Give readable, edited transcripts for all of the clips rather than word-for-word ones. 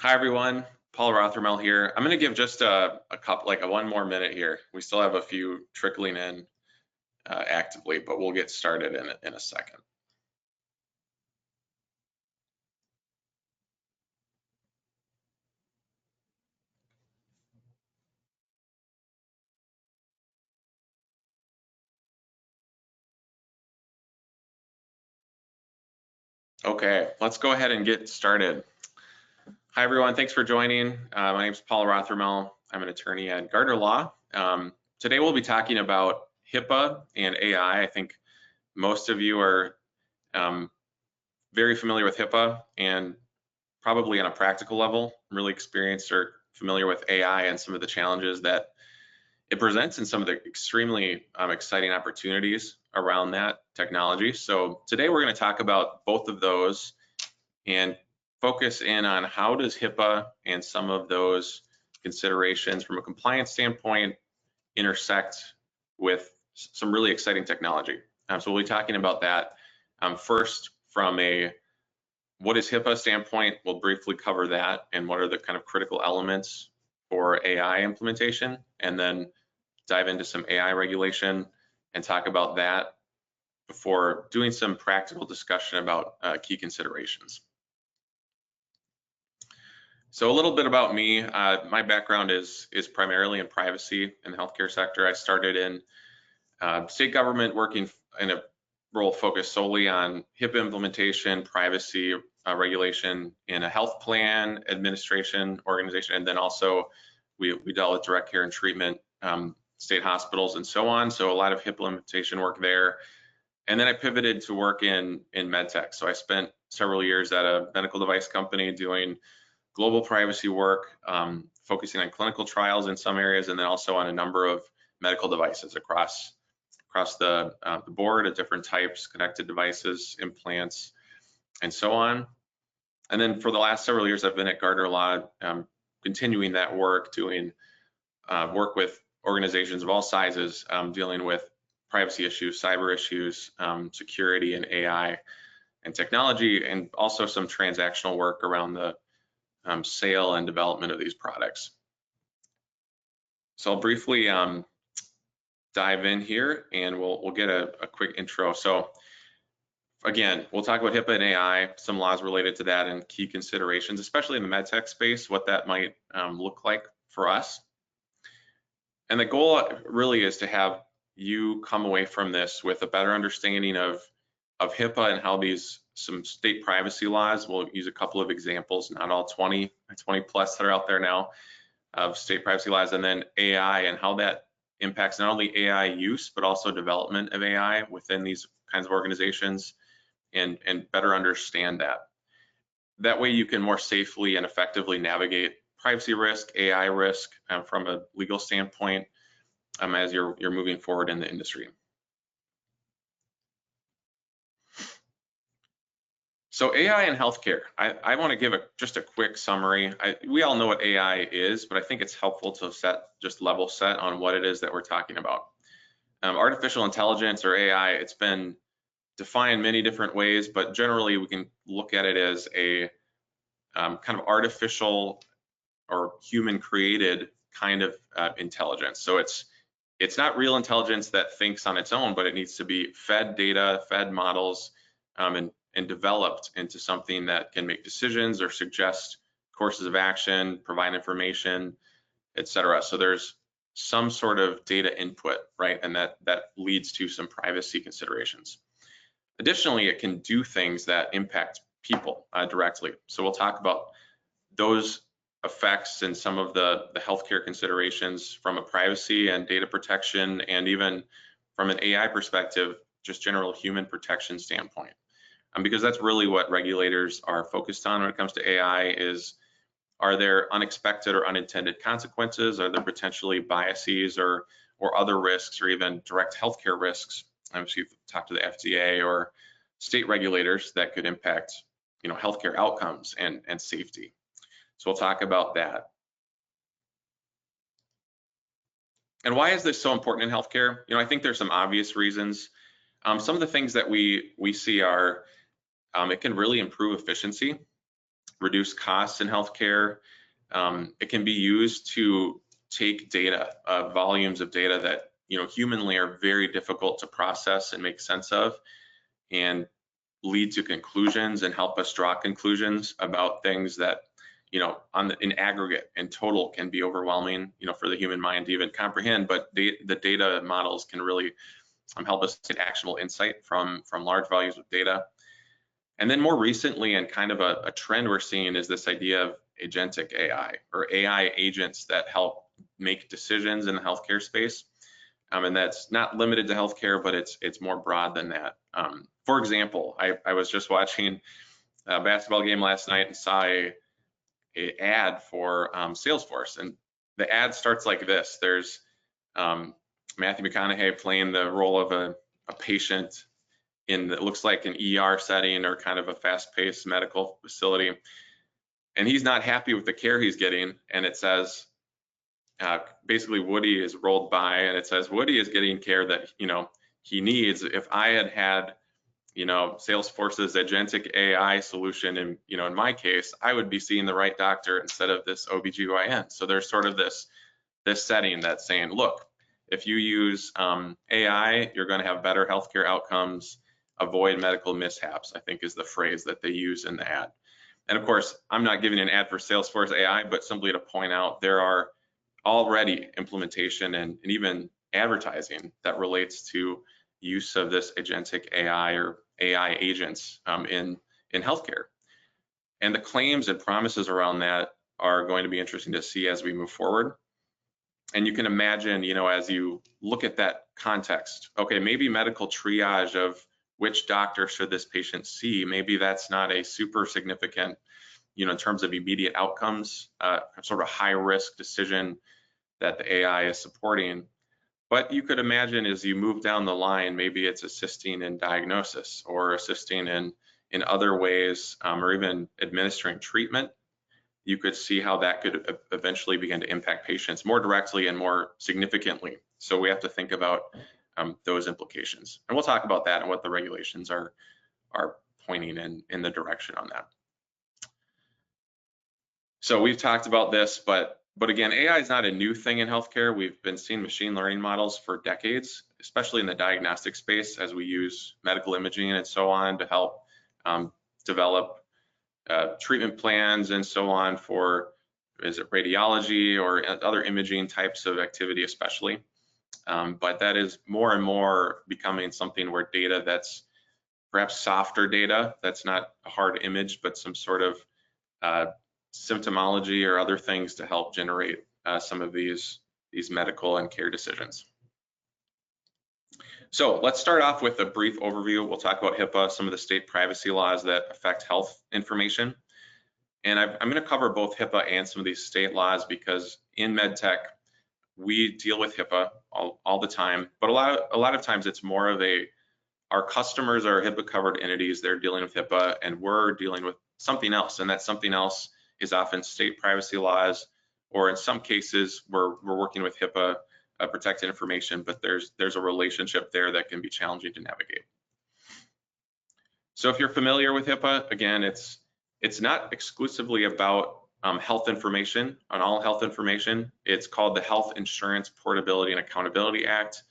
Hi everyone, Paul Rothermel here. I'm going to give just a couple, like one more minute here. We still have a few trickling in actively, but we'll get started in a second. Okay, let's go ahead and get started. Hi everyone, thanks for joining. My name is Paul Rothermel. I'm an attorney at Gardner.law. Today we'll be talking about HIPAA and AI. I think most of you are very familiar with HIPAA and probably on a practical level, really experienced or familiar with AI and some of the challenges that it presents and some of the extremely exciting opportunities around that technology. So today we're going to talk about both of those and focus in on how does HIPAA and some of those considerations from a compliance standpoint intersect with some really exciting technology. So we'll be talking about that first from a what is HIPAA standpoint. We'll briefly cover that and what are the kind of critical elements for AI implementation, and then dive into some AI regulation and talk about that before doing some practical discussion about key considerations. So a little bit about me. My background is primarily in privacy in the healthcare sector. I started in state government, working in a role focused solely on HIPAA implementation, privacy regulation in a health plan administration organization, and then also we dealt with direct care and treatment, state hospitals and so on. So a lot of HIPAA implementation work there. And then I pivoted to work in MedTech. So I spent several years at a medical device company doing global privacy work, focusing on clinical trials in some areas, and then also on a number of medical devices across the board of different types, connected devices, implants, and so on. And then for the last several years, I've been at Gardner.law, continuing that work, doing work with organizations of all sizes, dealing with privacy issues, cyber issues, security and AI and technology, and also some transactional work around the sale and development of these products. So I'll briefly dive in here and we'll get a quick intro. So again, we'll talk about HIPAA and AI, some laws related to that and key considerations, especially in the medtech space, what that might look like for us. And the goal really is to have you come away from this with a better understanding of HIPAA and how some state privacy laws, we'll use a couple of examples, not all 20 plus that are out there now, of state privacy laws, and then AI and how that impacts not only AI use, but also development of AI within these kinds of organizations, and better understand that. That way you can more safely and effectively navigate privacy risk, AI risk from a legal standpoint as you're moving forward in the industry. So AI in healthcare, I want to give just a quick summary. We all know what AI is, but I think it's helpful to just level set on what it is that we're talking about. Artificial intelligence, or AI, it's been defined many different ways, but generally we can look at it as a kind of artificial or human created kind of intelligence. So it's not real intelligence that thinks on its own, but it needs to be fed data, fed models, and developed into something that can make decisions or suggest courses of action, provide information, etc. So there's some sort of data input, right? And that leads to some privacy considerations. Additionally, it can do things that impact people directly. So we'll talk about those effects and some of the healthcare considerations from a privacy and data protection, and even from an AI perspective, just general human protection standpoint. Because that's really what regulators are focused on when it comes to AI is, are there unexpected or unintended consequences? Are there potentially biases or other risks, or even direct healthcare risks? If you've talked to the FDA or state regulators, that could impact, healthcare outcomes and safety. So we'll talk about that. And why is this so important in healthcare? I think there's some obvious reasons. Some of the things that we see are, it can really improve efficiency. reduce costs in healthcare. It can be used to take data, volumes of data that humanly are very difficult to process and make sense of, and lead to conclusions and help us draw conclusions about things that in aggregate and total can be overwhelming for the human mind to even comprehend. But the data models can really help us get actionable insight from large volumes of data. And then more recently, and kind of a trend we're seeing, is this idea of agentic AI, or AI agents that help make decisions in the healthcare space. And that's not limited to healthcare, but it's more broad than that. For example, I was just watching a basketball game last night and saw a ad for Salesforce, and the ad starts like this. There's Matthew McConaughey playing the role of a patient in it looks like an ER setting or kind of a fast-paced medical facility, and he's not happy with the care he's getting. And it says, basically, Woody is rolled by, and it says Woody is getting care that he needs. If I had Salesforce's agentic AI solution, and in my case, I would be seeing the right doctor instead of this OBGYN. So there's sort of this setting that's saying, look, if you use AI, you're going to have better healthcare outcomes, avoid medical mishaps, I think is the phrase that they use in the ad. And of course, I'm not giving an ad for Salesforce AI, but simply to point out there are already implementation and even advertising that relates to use of this agentic AI or AI agents in healthcare. And the claims and promises around that are going to be interesting to see as we move forward. And you can imagine, as you look at that context, okay, maybe medical triage of which doctor should this patient see, maybe that's not a super significant, in terms of immediate outcomes, sort of high risk decision that the AI is supporting. But you could imagine as you move down the line, maybe it's assisting in diagnosis or assisting in other ways, or even administering treatment. You could see how that could eventually begin to impact patients more directly and more significantly. So we have to think about those implications. And we'll talk about that and what the regulations are pointing in the direction on that. So we've talked about this, but again, AI is not a new thing in healthcare. We've been seeing machine learning models for decades, especially in the diagnostic space, as we use medical imaging and so on to help develop treatment plans and so on for, is it radiology or other imaging types of activity especially. But that is more and more becoming something where data that's perhaps softer data, that's not a hard image, but some sort of symptomology or other things to help generate some of these medical and care decisions. So let's start off with a brief overview. We'll talk about HIPAA, some of the state privacy laws that affect health information. And I'm going to cover both HIPAA and some of these state laws because in MedTech, we deal with HIPAA all the time, but a lot of times it's more of our customers are HIPAA covered entities, they're dealing with HIPAA, and we're dealing with something else, and that something else is often state privacy laws, or in some cases we're working with HIPAA protected information, but there's a relationship there that can be challenging to navigate. So if you're familiar with HIPAA, again, it's not exclusively about health information, on all health information. It's called the Health Insurance Portability and Accountability Act.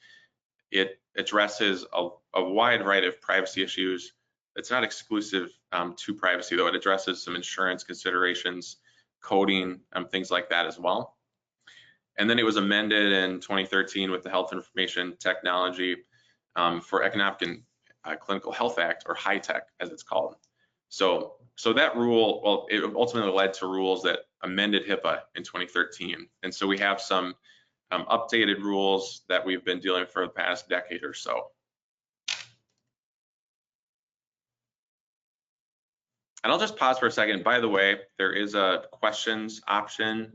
It addresses a wide variety of privacy issues. It's not exclusive to privacy, though. It addresses some insurance considerations, coding, things like that as well. And then it was amended in 2013 with the Health Information Technology for Economic and Clinical Health Act, or HITECH as it's called. So that rule, well, it ultimately led to rules that amended HIPAA in 2013. And so we have some updated rules that we've been dealing with for the past decade or so. And I'll just pause for a second. By the way, there is a questions option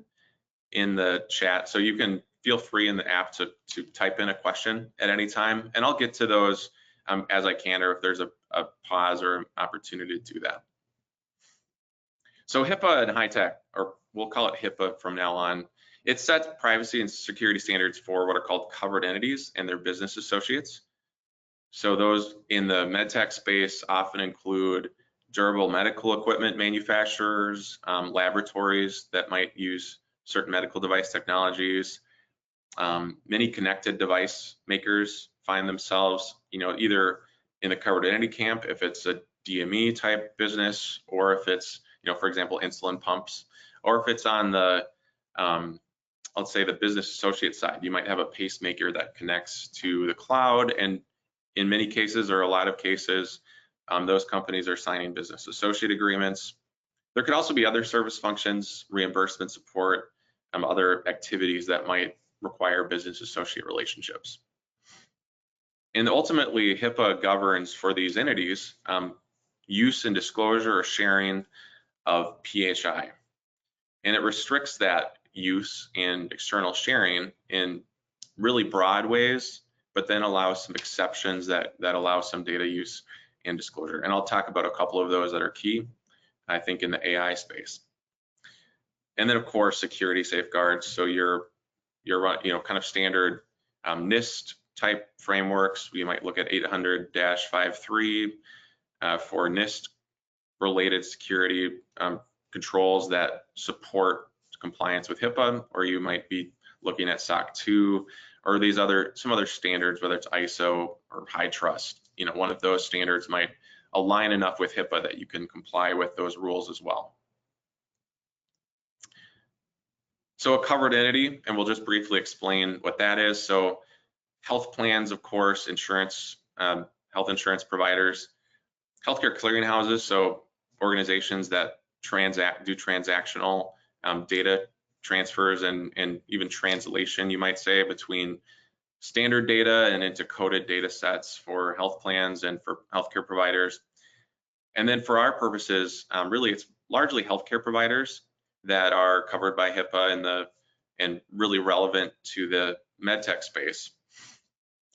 in the chat, so you can feel free in the app to type in a question at any time, and I'll get to those as I can, or if there's a pause or an opportunity to do that. So HIPAA and HITECH, or we'll call it HIPAA from now on, it sets privacy and security standards for what are called covered entities and their business associates. So those in the MedTech space often include durable medical equipment manufacturers, laboratories that might use certain medical device technologies. Many connected device makers find themselves, either in the covered entity camp, if it's a DME type business, or if it's, for example, insulin pumps, or if it's on the, let's say the business associate side. You might have a pacemaker that connects to the cloud, and in many cases, or a lot of cases, those companies are signing business associate agreements. There could also be other service functions, reimbursement support, other activities that might require business associate relationships. And ultimately, HIPAA governs for these entities use and disclosure or sharing of PHI. And it restricts that use and external sharing in really broad ways, but then allows some exceptions that allow some data use and disclosure. And I'll talk about a couple of those that are key, I think, in the AI space. And then, of course, security safeguards. So your kind of standard NIST type frameworks. We might look at 800-53 for NIST related security controls that support compliance with HIPAA, or you might be looking at SOC 2 or some other standards, whether it's ISO or high trust. One of those standards might align enough with HIPAA that you can comply with those rules as well. So a covered entity, and we'll just briefly explain what that is. So health plans, of course, insurance, health insurance providers, healthcare clearinghouses, so organizations that do transactional data transfers and even translation, you might say, between standard data and into coded data sets for health plans and for healthcare providers. And then for our purposes, really it's largely healthcare providers that are covered by HIPAA and really relevant to the MedTech space.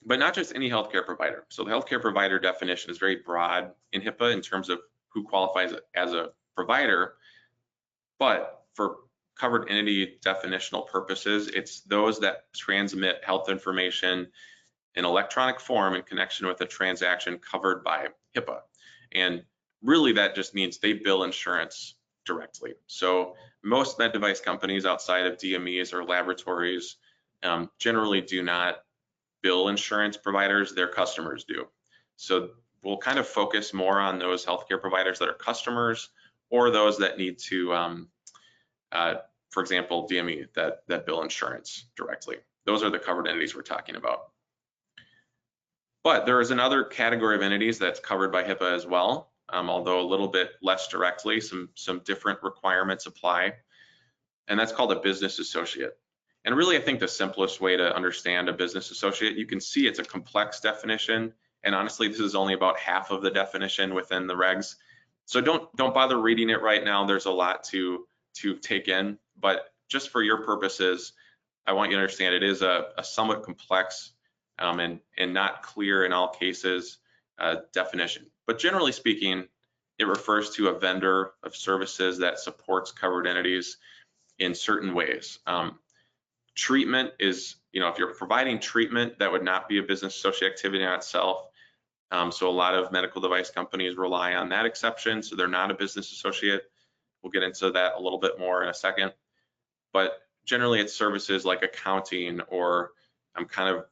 But not just any healthcare provider. So the healthcare provider definition is very broad in HIPAA in terms of who qualifies as a provider, but for covered entity definitional purposes, it's those that transmit health information in electronic form in connection with a transaction covered by HIPAA. And really that just means they bill insurance directly. So most med device companies outside of DMEs or laboratories generally do not bill insurance providers, their customers do. So we'll kind of focus more on those healthcare providers that are customers, or those that need to, for example, DME that bill insurance directly. Those are the covered entities we're talking about. But there is another category of entities that's covered by HIPAA as well, although a little bit less directly, some different requirements apply, and that's called a business associate. And really, I think the simplest way to understand a business associate, you can see it's a complex definition, and honestly, this is only about half of the definition within the regs. So don't bother reading it right now. There's a lot to take in, but just for your purposes, I want you to understand it is a somewhat complex and not clear in all cases definition. But generally speaking, it refers to a vendor of services that supports covered entities in certain ways. Treatment is, if you're providing treatment, that would not be a business associate activity in itself. So a lot of medical device companies rely on that exception, so they're not a business associate. We'll get into that a little bit more in a second. But generally, it's services like accounting or kind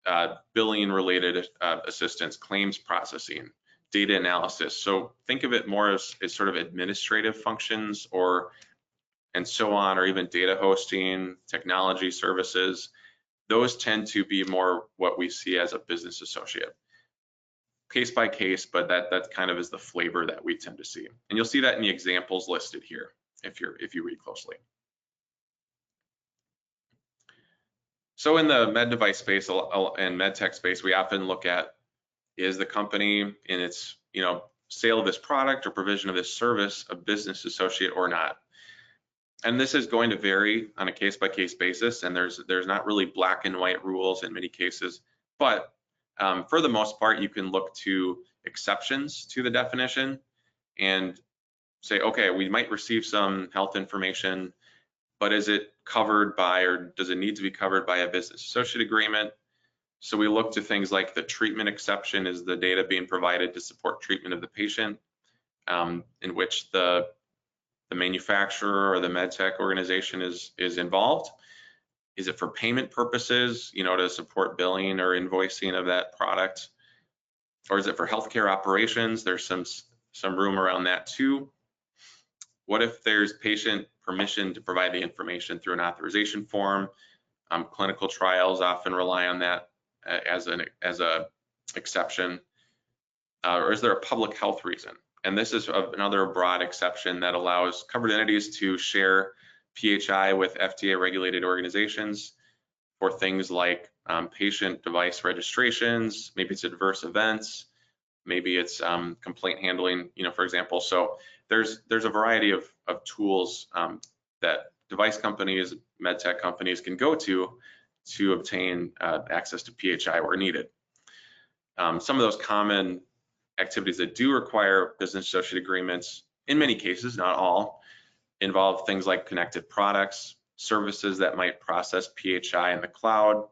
of billing related assistance, claims processing, data analysis. So think of it more as sort of administrative functions and so on, or even data hosting, technology services. Those tend to be more what we see as a business associate. Case by case, but that kind of is the flavor that we tend to see. And you'll see that in the examples listed here if you read closely. So in the med device space and med tech space, we often look at, is the company in its sale of this product or provision of this service a business associate or not? And this is going to vary on a case-by-case basis, and there's not really black and white rules in many cases, but for the most part, you can look to exceptions to the definition and say, okay, we might receive some health information, but is it covered by, or does it need to be covered by a business associate agreement? So we look to things like the treatment exception. Is the data being provided to support treatment of the patient? in which the manufacturer or the MedTech organization is involved. Is it for payment purposes, to support billing or invoicing of that product? Or is it for healthcare operations? There's some room around that too. What if there's patient permission to provide the information through an authorization form? Clinical trials often rely on that as a exception. Or is there a public health reason? And this is another broad exception that allows covered entities to share PHI with FDA regulated organizations for things like patient device registrations, maybe it's adverse events, maybe it's complaint handling, for example. So there's a variety of tools that device companies, MedTech companies can go to obtain access to PHI where needed. Some of those common activities that do require business associate agreements, in many cases, not all, involve things like connected products, services that might process PHI in the cloud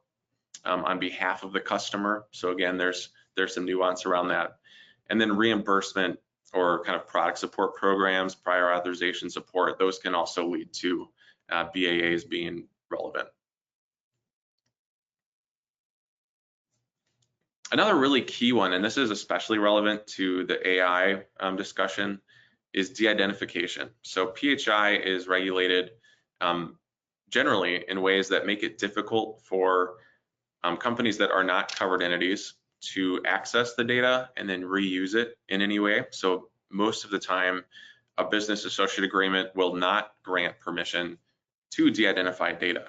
on behalf of the customer. So again, there's some nuance around that. And then reimbursement or kind of product support programs, prior authorization support, those can also lead to BAAs being relevant. Another really key one, and this is especially relevant to the AI discussion, is de-identification. So PHI is regulated generally in ways that make it difficult for companies that are not covered entities to access the data and then reuse it in any way. So most of the time, a business associate agreement will not grant permission to de-identify data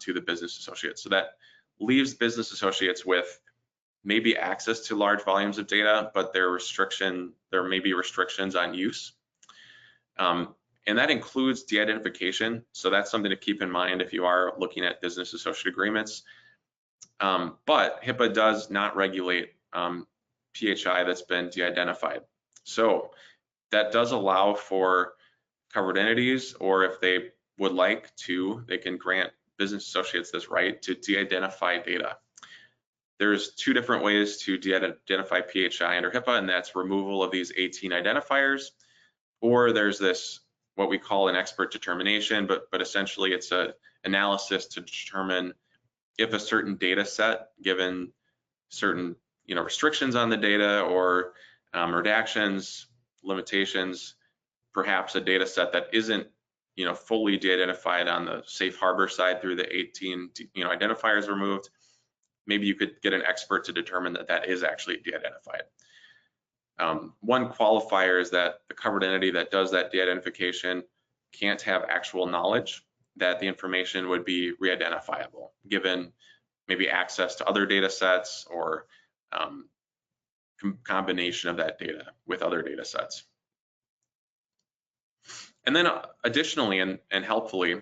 to the business associate. So that leaves business associates with maybe access to large volumes of data, but there may be restrictions on use. And that includes de-identification. So that's something to keep in mind if you are looking at business associate agreements. But HIPAA does not regulate PHI that's been de-identified. So that does allow for covered entities, or if they would like to, they can grant business associates this right to de-identify data. There's two different ways to de-identify PHI under HIPAA, and that's removal of these 18 identifiers, or there's this, what we call an expert determination, but essentially it's an analysis to determine if a certain data set, given certain restrictions on the data or redactions, limitations, perhaps a data set that isn't fully de-identified on the safe harbor side through the 18 identifiers removed, maybe you could get an expert to determine that that is actually de-identified. One qualifier is that the covered entity that does that de-identification can't have actual knowledge that the information would be re-identifiable, given maybe access to other data sets or combination of that data with other data sets. And then additionally and helpfully,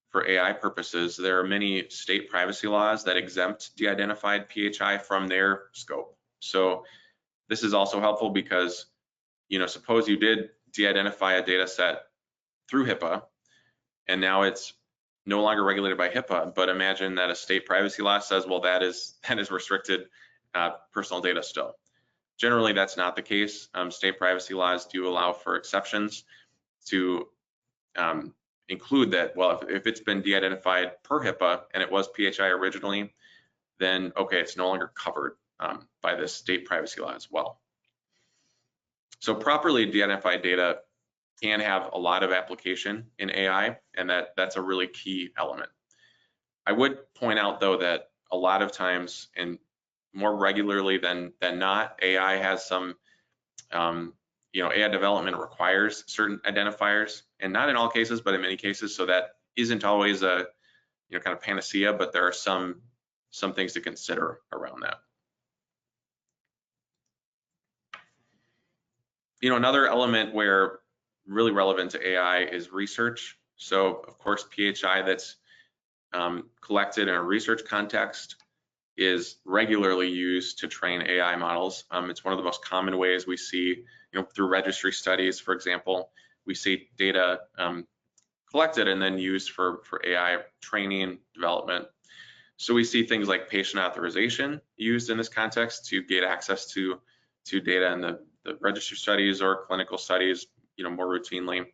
for AI purposes, there are many state privacy laws that exempt de-identified PHI from their scope. So this is also helpful because, suppose you did de-identify a data set through HIPAA, and now it's no longer regulated by HIPAA, but imagine that a state privacy law says, well, that is restricted personal data still. Generally, that's not the case. State privacy laws do allow for exceptions to include that, well, if it's been de-identified per HIPAA and it was PHI originally, then okay, it's no longer covered by this state privacy law as well. So properly de-identified data can have a lot of application in AI, and that's a really key element. I would point out though that a lot of times, and more regularly than not, AI has some AI development requires certain identifiers, and not in all cases, but in many cases. So that isn't always a kind of panacea, but there are some things to consider around that. Another element where really relevant to AI is research. So of course, PHI that's collected in a research context is regularly used to train AI models. It's one of the most common ways we see, through registry studies, for example, we see data collected and then used for AI training, development. So we see things like patient authorization used in this context to get access to data in the registry studies or clinical studies, more routinely.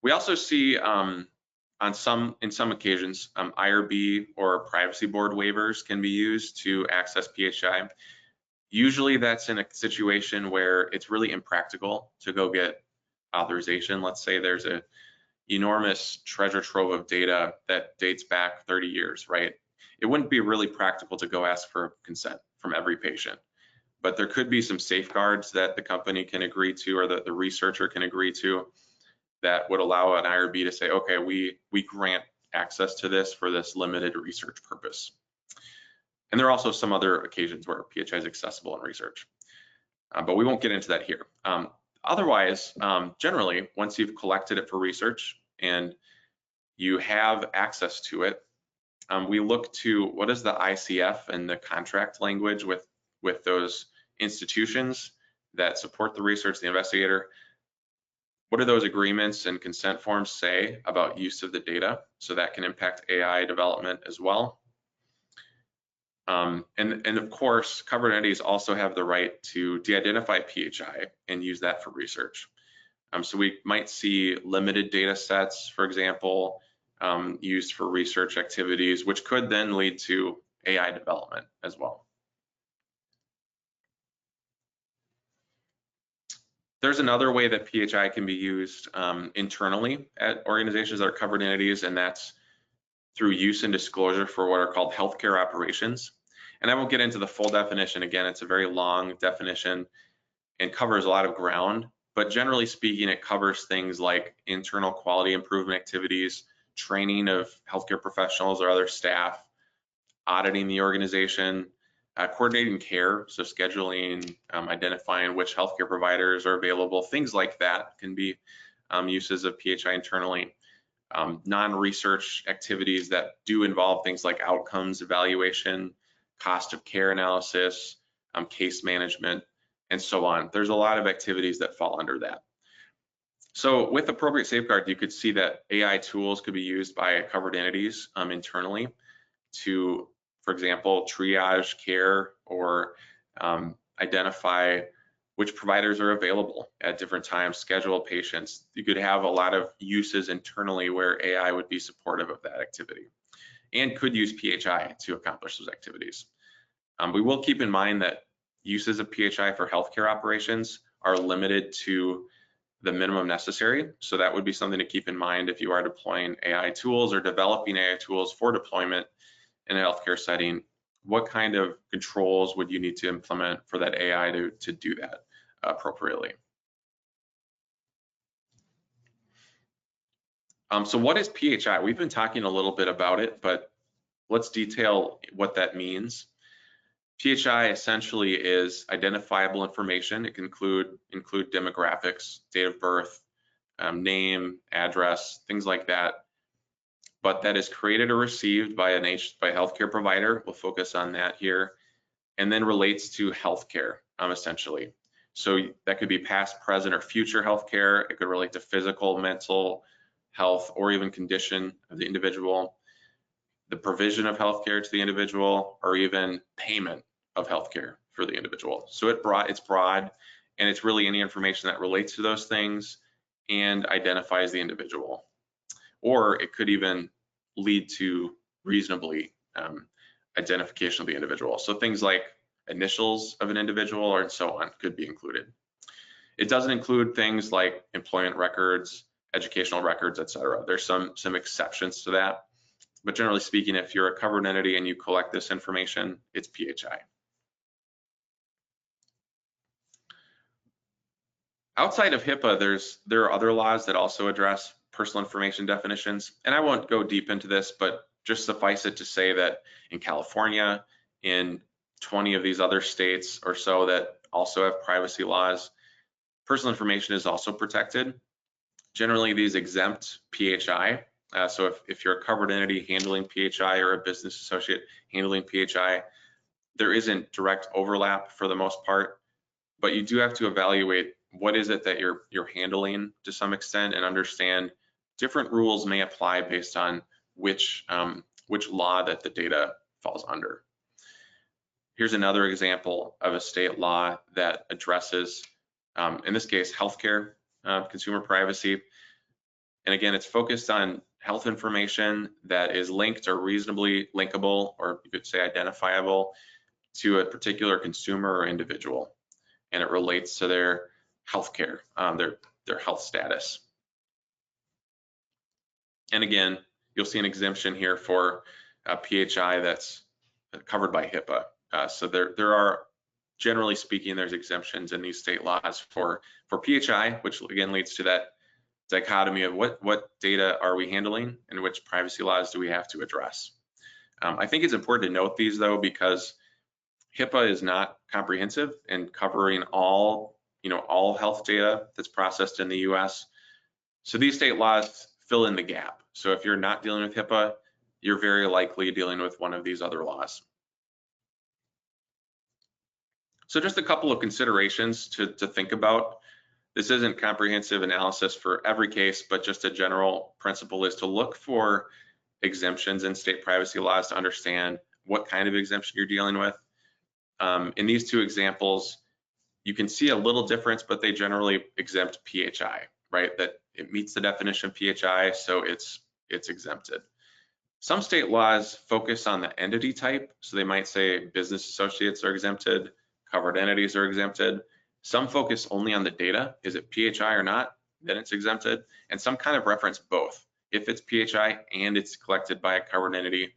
We also see in some occasions, IRB or privacy board waivers can be used to access PHI. Usually that's in a situation where it's really impractical to go get authorization. Let's say there's a enormous treasure trove of data that dates back 30 years, right? It wouldn't be really practical to go ask for consent from every patient, but there could be some safeguards that the company can agree to or that the researcher can agree to that would allow an IRB to say, okay, we grant access to this for this limited research purpose. And there are also some other occasions where PHI is accessible in research, but we won't get into that here. Otherwise, generally, once you've collected it for research and you have access to it, we look to what is the ICF and the contract language with those institutions that support the research, the investigator. What do those agreements and consent forms say about use of the data? So that can impact AI development as well. And of course, covered entities also have the right to de-identify PHI and use that for research. So we might see limited data sets, for example, used for research activities, which could then lead to AI development as well. There's another way that PHI can be used internally at organizations that are covered entities, and that's through use and disclosure for what are called healthcare operations. And I won't get into the full definition. Again, it's a very long definition and covers a lot of ground, but generally speaking, it covers things like internal quality improvement activities, training of healthcare professionals or other staff, auditing the organization, coordinating care, so scheduling, identifying which healthcare providers are available, things like that can be uses of PHI internally. Non-research activities that do involve things like outcomes evaluation, cost of care analysis, case management, and so on. There's a lot of activities that fall under that. So with appropriate safeguards, you could see that AI tools could be used by covered entities internally to, for example, triage care or identify which providers are available at different times, schedule patients. You could have a lot of uses internally where AI would be supportive of that activity and could use PHI to accomplish those activities. We will keep in mind that uses of PHI for healthcare operations are limited to the minimum necessary. So that would be something to keep in mind if you are deploying AI tools or developing AI tools for deployment in a healthcare setting. What kind of controls would you need to implement for that AI to do that appropriately? So what is PHI? We've been talking a little bit about it, but let's detail what that means. PHI essentially is identifiable information. It can include demographics, date of birth, name, address, things like that. But that is created or received by a healthcare provider. We'll focus on that here, and then relates to healthcare essentially. So that could be past, present, or future healthcare. It could relate to physical, mental health, or even condition of the individual, the provision of healthcare to the individual, or even payment of healthcare for the individual. So it's broad, and it's really any information that relates to those things and identifies the individual. Or it could even lead to reasonably identification of the individual. So things like initials of an individual or so on could be included. It doesn't include things like employment records, educational records, etc. There's some exceptions to that. But generally speaking, if you're a covered entity and you collect this information, it's PHI. Outside of HIPAA, there are other laws that also address personal information definitions. And I won't go deep into this, but just suffice it to say that in California, in 20 of these other states or so that also have privacy laws, personal information is also protected. Generally, these exempt PHI. So if you're a covered entity handling PHI or a business associate handling PHI, there isn't direct overlap for the most part, but you do have to evaluate what is it that you're handling to some extent and understand different rules may apply based on which law that the data falls under. Here's another example of a state law that addresses in this case, healthcare, consumer privacy. And again, it's focused on health information that is linked or reasonably linkable, or you could say identifiable, to a particular consumer or individual. And it relates to their healthcare, their health status. And again, you'll see an exemption here for PHI that's covered by HIPAA. So there are, generally speaking, there's exemptions in these state laws for PHI, which again leads to that dichotomy of what data are we handling and which privacy laws do we have to address. I think it's important to note these though, because HIPAA is not comprehensive in covering all health data that's processed in the US. So these state laws fill in the gap. So if you're not dealing with HIPAA, you're very likely dealing with one of these other laws. So just a couple of considerations to think about. This isn't comprehensive analysis for every case, but just a general principle is to look for exemptions in state privacy laws to understand what kind of exemption you're dealing with. In these two examples, you can see a little difference, but they generally exempt PHI, right? That it meets the definition of PHI, so it's exempted. Some state laws focus on the entity type, so they might say business associates are exempted, covered entities are exempted. Some focus only on the data. Is it PHI or not? Then it's exempted. And some kind of reference both. If it's PHI and it's collected by a covered entity,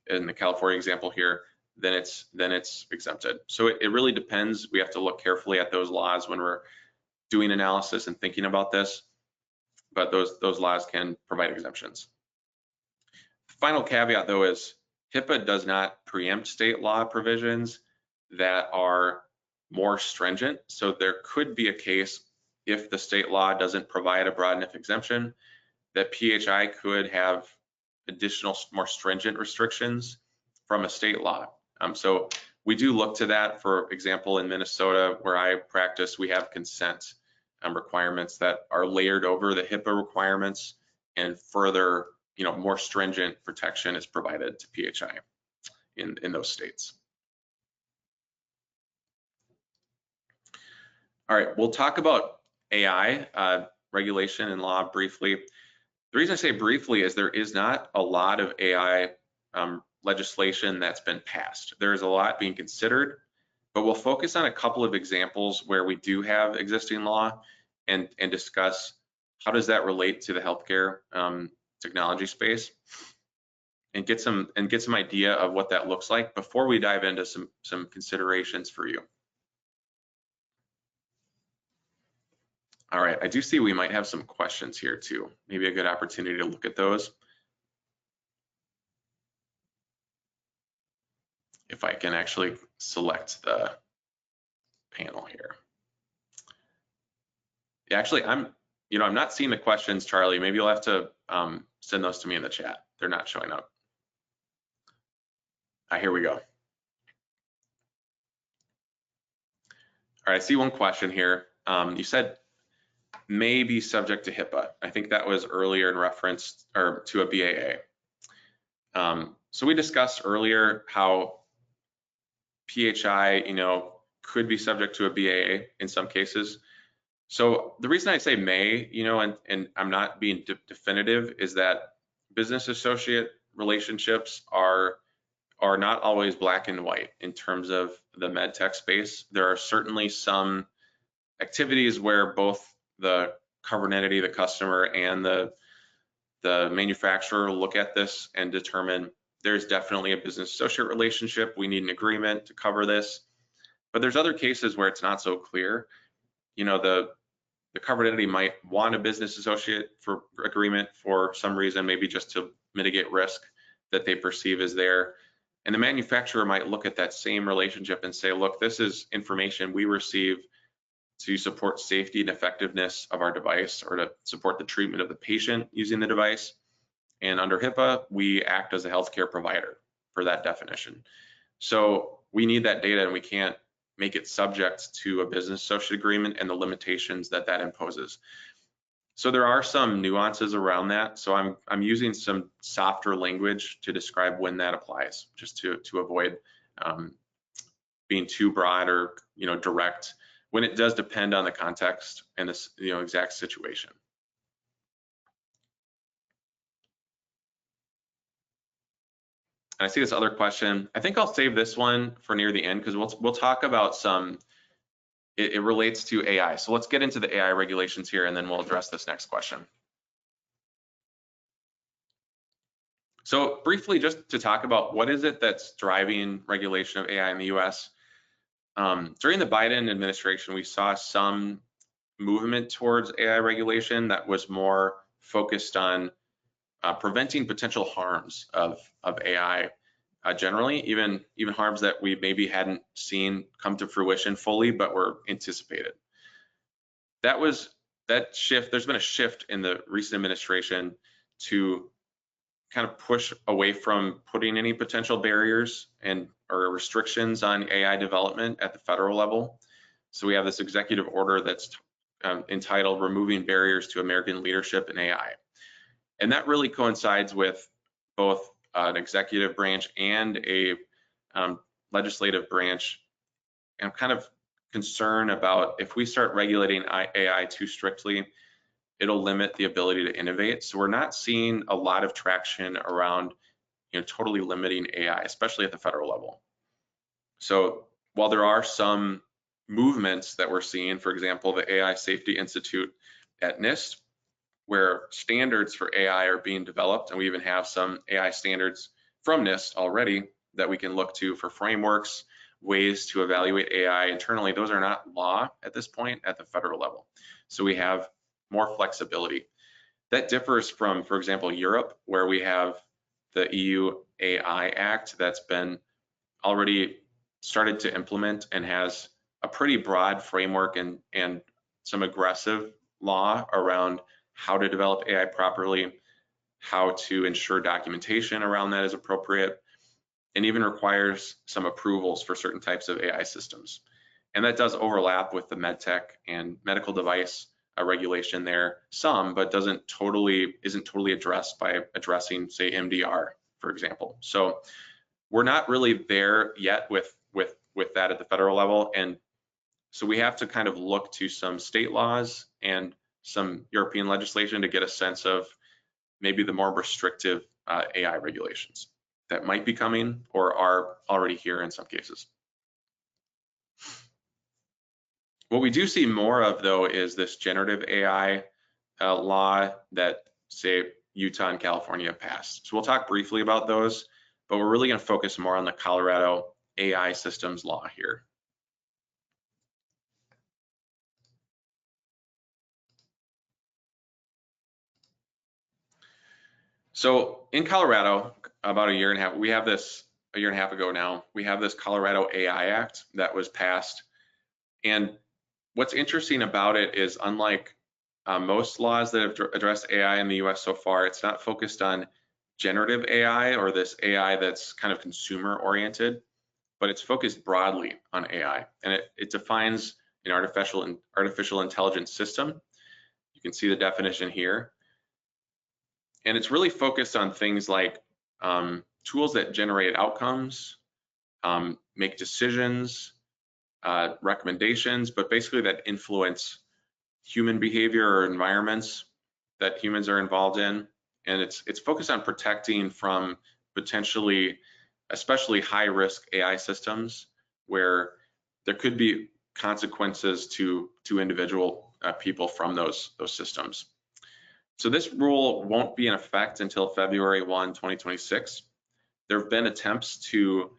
in the California example here, then it's exempted. So it really depends. We have to look carefully at those laws when we're doing analysis and thinking about this, but those laws can provide exemptions. Final caveat though is HIPAA does not preempt state law provisions that are more stringent. So there could be a case, if the state law doesn't provide a broad enough exemption, that PHI could have additional more stringent restrictions from a state law. So we do look to that. For example, in Minnesota, where I practice, we have consent requirements that are layered over the HIPAA requirements, and further, more stringent protection is provided to PHI in those states. All right, we'll talk about AI regulation and law briefly. The reason I say briefly is there is not a lot of AI legislation that's been passed. There is a lot being considered, but we'll focus on a couple of examples where we do have existing law and discuss how does that relate to the healthcare technology space, and get some idea of what that looks like before we dive into some considerations for you. All right, I do see we might have some questions here too. Maybe a good opportunity to look at those. If I can actually select the panel here. Yeah, actually, I'm not seeing the questions, Charlie. Maybe you'll have to send those to me in the chat. They're not showing up. Here we go. All right, I see one question here. You said may be subject to HIPAA. I think that was earlier in reference to a BAA. So we discussed earlier how PHI, could be subject to a BAA in some cases. So the reason I say may, and I'm not being definitive, is that business associate relationships are not always black and white in terms of the MedTech space. There are certainly some activities where both the covered entity, the customer, and the manufacturer look at this and determine there's definitely a business associate relationship. We need an agreement to cover this. But there's other cases where it's not so clear. The covered entity might want a business associate for agreement for some reason, maybe just to mitigate risk that they perceive is there. And the manufacturer might look at that same relationship and say, look, this is information we receive to support safety and effectiveness of our device, or to support the treatment of the patient using the device. And under HIPAA, we act as a healthcare provider for that definition. So we need that data, and we can't make it subject to a business associate agreement and the limitations that imposes. So there are some nuances around that. So I'm using some softer language to describe when that applies, just to avoid being too broad or direct when it does depend on the context and this exact situation. And I see this other question. I think I'll save this one for near the end because we'll talk about some. It relates to AI. So let's get into the AI regulations here, and then we'll address this next question. So briefly, just to talk about what is it that's driving regulation of AI in the US. During the Biden administration, we saw some movement towards AI regulation that was more focused on preventing potential harms of AI generally, even harms that we maybe hadn't seen come to fruition fully, but were anticipated. That shift, there's been a shift in the recent administration to kind of push away from putting any potential barriers or restrictions on AI development at the federal level. So we have this executive order that's entitled Removing Barriers to American Leadership in AI. And that really coincides with both an executive branch and a legislative branch, and kind of concern about if we start regulating AI too strictly, it'll limit the ability to innovate. So we're not seeing a lot of traction around totally limiting AI, especially at the federal level. So while there are some movements that we're seeing, for example, the AI Safety Institute at NIST, where standards for AI are being developed, and we even have some AI standards from NIST already that we can look to for frameworks, ways to evaluate AI internally. Those are not law at this point at the federal level. So we have more flexibility. That differs from, for example, Europe, where we have the EU AI Act that's been already started to implement and has a pretty broad framework and some aggressive law around how to develop AI properly, how to ensure documentation around that is appropriate, and even requires some approvals for certain types of AI systems. And that does overlap with the MedTech and medical device regulation there some, but isn't totally addressed by addressing, say, MDR, for example. So we're not really there yet with that at the federal level. And so we have to kind of look to some state laws and some European legislation to get a sense of maybe the more restrictive AI regulations that might be coming or are already here in some cases. What we do see more of, though, is this generative AI law that, say, Utah and California passed. So we'll talk briefly about those, but we're really going to focus more on the Colorado AI systems law here. So in Colorado, about a year and a half ago now, we have this Colorado AI Act that was passed. And what's interesting about it is, unlike most laws that have addressed AI in the US so far, it's not focused on generative AI or this AI that's kind of consumer oriented, but it's focused broadly on AI. And it defines an artificial intelligence system. You can see the definition here. And it's really focused on things like tools that generate outcomes, make decisions, recommendations, but basically that influence human behavior or environments that humans are involved in. And it's focused on protecting from potentially, especially high-risk AI systems where there could be consequences to individual people from those systems. So this rule won't be in effect until February 1, 2026. There have been attempts to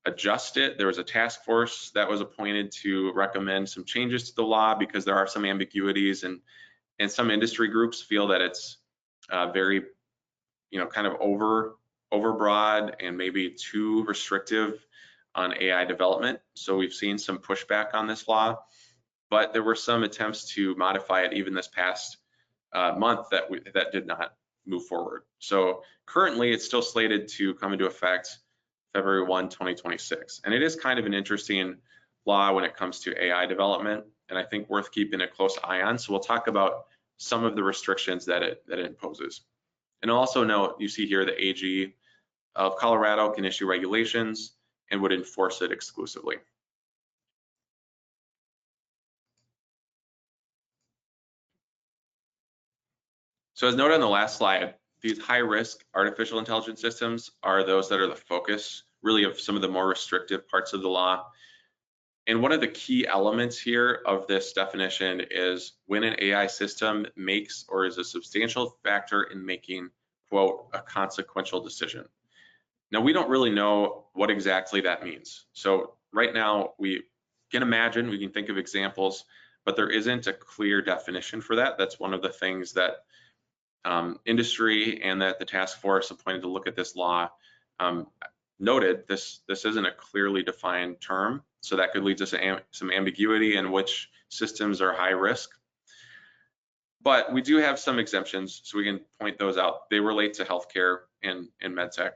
adjust it. There was a task force that was appointed to recommend some changes to the law because there are some ambiguities, and some industry groups feel that it's very, kind of overbroad and maybe too restrictive on AI development. So we've seen some pushback on this law, but there were some attempts to modify it even this past month that did not move forward. So currently it's still slated to come into effect February 1, 2026. And it is kind of an interesting law when it comes to AI development, and I think worth keeping a close eye on. So we'll talk about some of the restrictions that it imposes. And also note, you see here the AG of Colorado can issue regulations and would enforce it exclusively. So as noted on the last slide, these high-risk artificial intelligence systems are those that are the focus really of some of the more restrictive parts of the law. And one of the key elements here of this definition is when an AI system makes or is a substantial factor in making, quote, a consequential decision. Now, we don't really know what exactly that means. So right now, we can imagine, we can think of examples, but there isn't a clear definition for that. That's one of the things that industry and that the task force appointed to look at this law noted. This isn't a clearly defined term, so that could lead to some ambiguity in which systems are high risk. But we do have some exemptions, so we can point those out. They relate to healthcare and MedTech.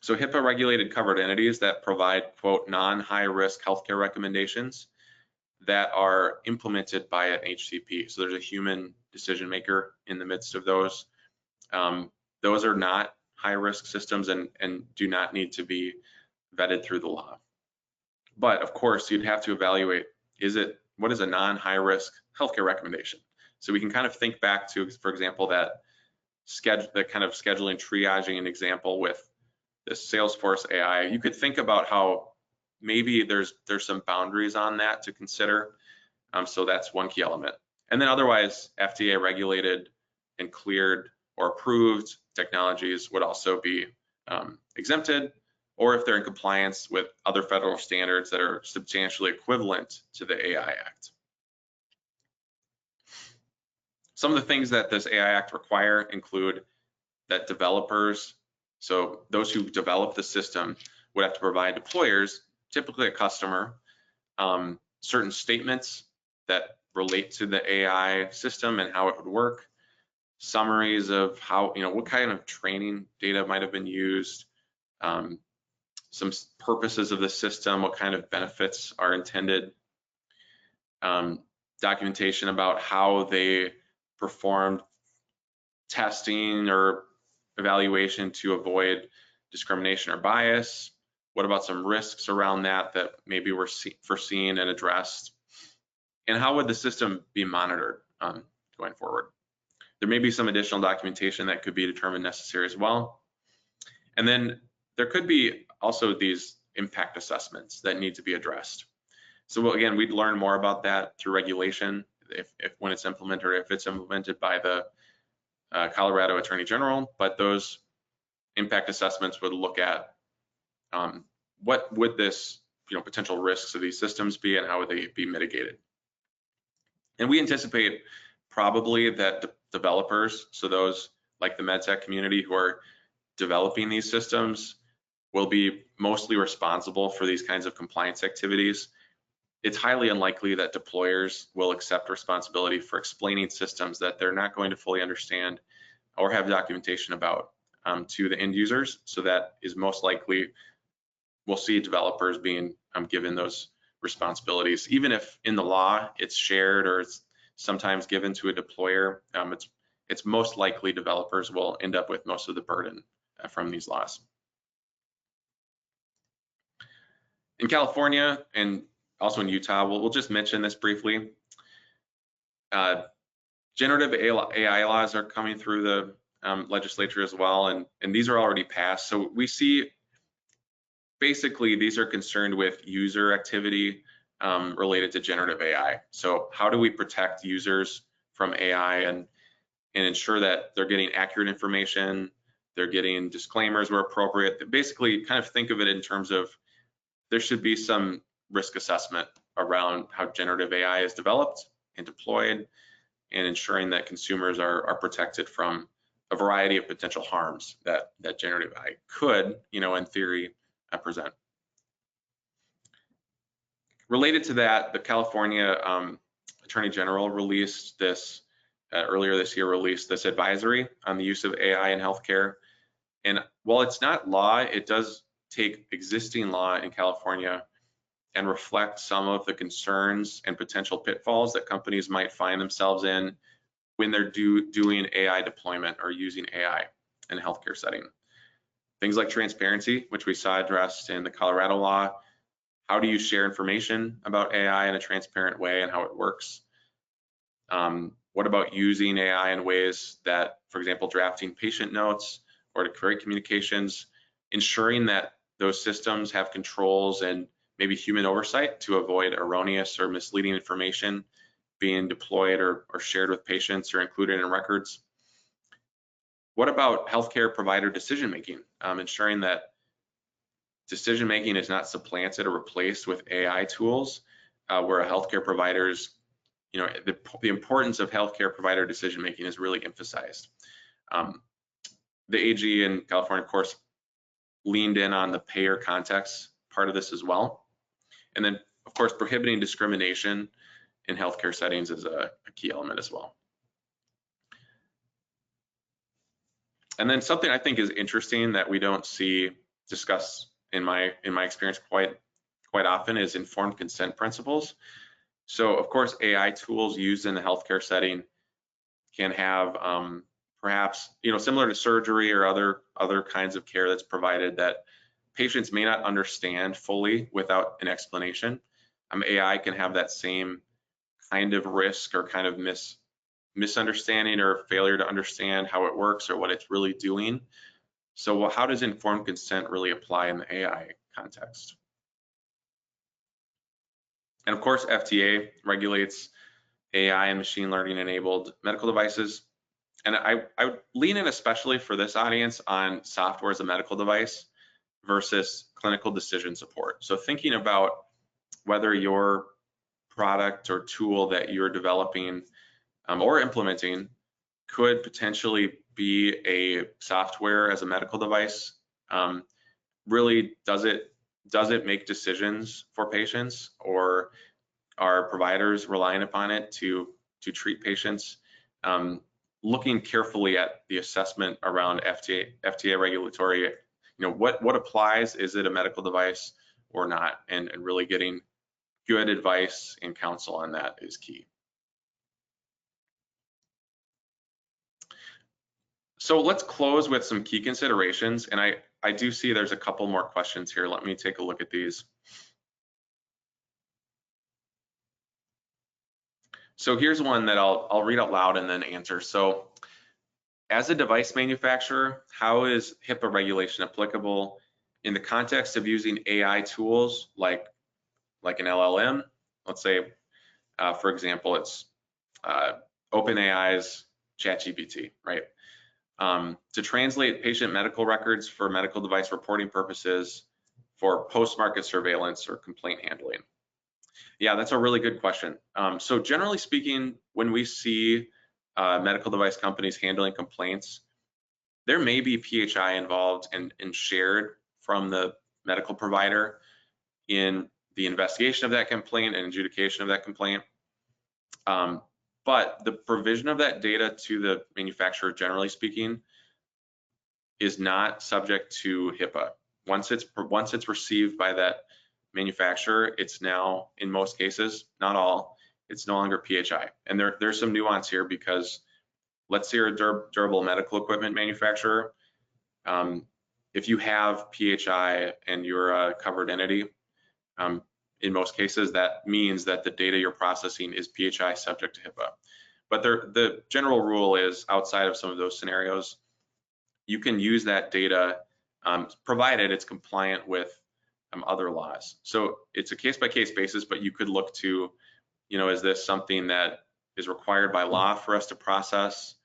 So HIPAA regulated covered entities that provide, quote, non-high risk healthcare recommendations that are implemented by an HCP. So there's a human decision maker in the midst of those. Those are not high risk systems and do not need to be vetted through the law. But of course, you'd have to evaluate, what is a non-high risk healthcare recommendation? So we can kind of think back to, for example, that kind of scheduling, triaging an example with this Salesforce AI. You could think about how maybe there's some boundaries on that to consider. So that's one key element. And then otherwise, FDA regulated and cleared or approved technologies would also be exempted, or if they're in compliance with other federal standards that are substantially equivalent to the AI Act. Some of the things that this AI Act require include that developers, so those who develop the system, would have to provide deployers, typically a customer, certain statements that relate to the AI system and how it would work, summaries of how, what kind of training data might have been used, some purposes of the system, what kind of benefits are intended, documentation about how they performed testing or evaluation to avoid discrimination or bias. What about some risks around that maybe were foreseen and addressed? And how would the system be monitored going forward? There may be some additional documentation that could be determined necessary as well. And then there could be also these impact assessments that need to be addressed. So again, we'd learn more about that through regulation if when it's implemented, or if it's implemented by the Colorado Attorney General. But those impact assessments would look at what would this potential risks of these systems be and how would they be mitigated. And we anticipate probably that developers, so those like the MedTech community who are developing these systems, will be mostly responsible for these kinds of compliance activities. It's highly unlikely that deployers will accept responsibility for explaining systems that they're not going to fully understand or have documentation about to the end users. So that is most likely, we'll see developers being given those responsibilities, even if in the law it's shared or it's sometimes given to a deployer. It's most likely developers will end up with most of the burden from these laws. In California and also in Utah, we'll just mention this briefly. Generative AI laws are coming through the legislature as well, and these are already passed. So we see basically these are concerned with user activity related to generative AI. So how do we protect users from AI and ensure that they're getting accurate information, they're getting disclaimers where appropriate. Basically, kind of think of it in terms of there should be some risk assessment around how generative AI is developed and deployed, and ensuring that consumers are protected from a variety of potential harms that generative AI could, in theory, present. Related to that, the California Attorney General released this earlier this year, released this advisory on the use of AI in healthcare. And while it's not law, it does take existing law in California and reflect some of the concerns and potential pitfalls that companies might find themselves in when they're doing AI deployment or using AI in a healthcare setting. Things like transparency, which we saw addressed in the Colorado law. How do you share information about AI in a transparent way and how it works? What about using AI in ways that, for example, drafting patient notes or to create communications, ensuring that those systems have controls and maybe human oversight to avoid erroneous or misleading information being deployed or shared with patients or included in records? What about healthcare provider decision-making, ensuring that decision-making is not supplanted or replaced with AI tools, where a healthcare provider's, the importance of healthcare provider decision-making is really emphasized. The AG in California, of course, leaned in on the payer context part of this as well. And then, of course, prohibiting discrimination in healthcare settings is a key element as well. And then something I think is interesting that we don't see discussed in my experience quite often is informed consent principles. So of course, AI tools used in the healthcare setting can have perhaps, similar to surgery or other kinds of care that's provided that patients may not understand fully without an explanation. AI can have that same kind of risk or kind of misunderstanding or failure to understand how it works or what it's really doing. So how does informed consent really apply in the AI context? And of course, FDA regulates AI and machine learning enabled medical devices. And I would lean in especially for this audience on software as a medical device versus clinical decision support. So thinking about whether your product or tool that you're developing or implementing could potentially be a software as a medical device. Really, does it make decisions for patients, or are providers relying upon it to treat patients? Looking carefully at the assessment around FDA regulatory, what applies? Is it a medical device or not? And really getting good advice and counsel on that is key. So let's close with some key considerations. And I do see there's a couple more questions here. Let me take a look at these. So here's one that I'll read out loud and then answer. So as a device manufacturer, how is HIPAA regulation applicable in the context of using AI tools like an LLM? Let's say, for example, it's OpenAI's ChatGPT, right? To translate patient medical records for medical device reporting purposes for post-market surveillance or complaint handling. Yeah, that's a really good question. So generally speaking, when we see medical device companies handling complaints, there may be PHI involved and shared from the medical provider in the investigation of that complaint and adjudication of that complaint. But the provision of that data to the manufacturer, generally speaking, is not subject to HIPAA. Once it's received by that manufacturer, it's now, in most cases, not all, it's no longer PHI. And there's some nuance here, because let's say you're a durable medical equipment manufacturer. If you have PHI and you're a covered entity, in most cases, that means that the data you're processing is PHI subject to HIPAA. But the general rule is, outside of some of those scenarios, you can use that data provided it's compliant with other laws. So it's a case-by-case basis, but you could look to, is this something that is required by law for us to process?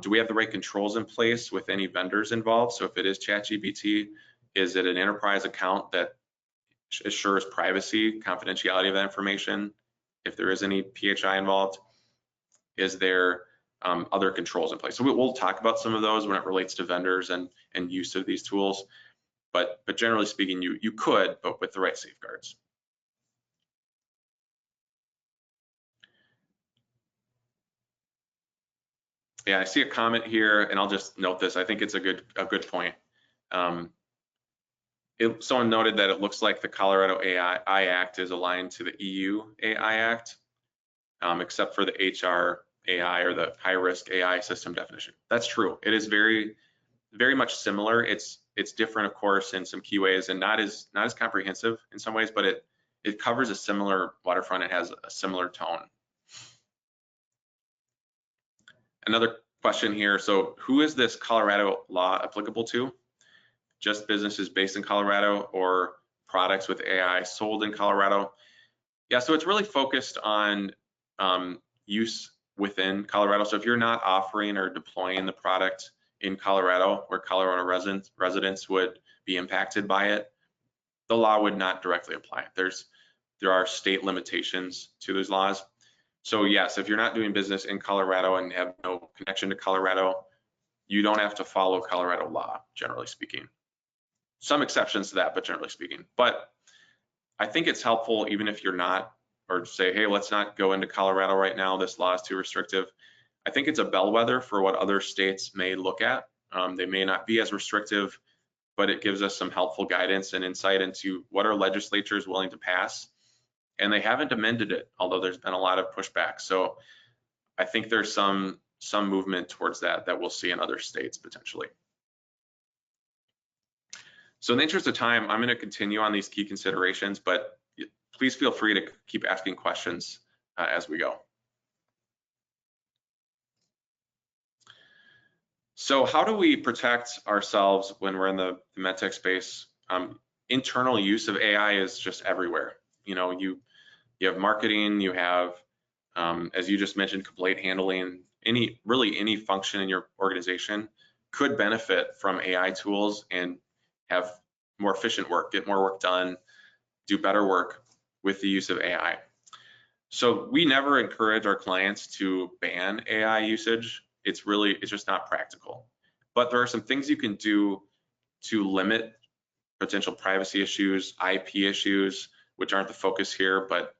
Do we have the right controls in place with any vendors involved? So if it is ChatGPT, is it an enterprise account that assures privacy, confidentiality of that information? If there is any PHI involved, is there other controls in place? So we'll talk about some of those when it relates to vendors and use of these tools. But generally speaking, you could, but with the right safeguards. Yeah, I see a comment here, and I'll just note this. I think it's a good point. Someone noted that it looks like the Colorado AI Act is aligned to the EU AI Act, except for the HR AI, or the high-risk AI system definition. That's true. It is very, very much similar. It's different, of course, in some key ways, and not as comprehensive in some ways, but it covers a similar waterfront. It has a similar tone. Another question here. So who is this Colorado law applicable to? Just businesses based in Colorado or products with AI sold in Colorado? Yeah, so it's really focused on use within Colorado. So if you're not offering or deploying the product in Colorado, where Colorado residents would be impacted by it, the law would not directly apply. There are state limitations to those laws. So yes, if you're not doing business in Colorado and have no connection to Colorado, you don't have to follow Colorado law, generally speaking. Some exceptions to that, but generally speaking. But I think it's helpful, even if you're not, or say, hey, let's not go into Colorado right now, this law is too restrictive. I think it's a bellwether for what other states may look at. They may not be as restrictive, but it gives us some helpful guidance and insight into what our legislature is willing to pass. And they haven't amended it, although there's been a lot of pushback. So I think there's some movement towards that we'll see in other states potentially. So in the interest of time, I'm going to continue on these key considerations, but please feel free to keep asking questions as we go. So how do we protect ourselves when we're in the MedTech space? Internal use of AI is just everywhere. You know, you have marketing, you have, as you just mentioned, complaint handling, really any function in your organization could benefit from AI tools and have more efficient work, get more work done, do better work with the use of AI. So we never encourage our clients to ban AI usage. It's just not practical. But there are some things you can do to limit potential privacy issues, IP issues, which aren't the focus here, but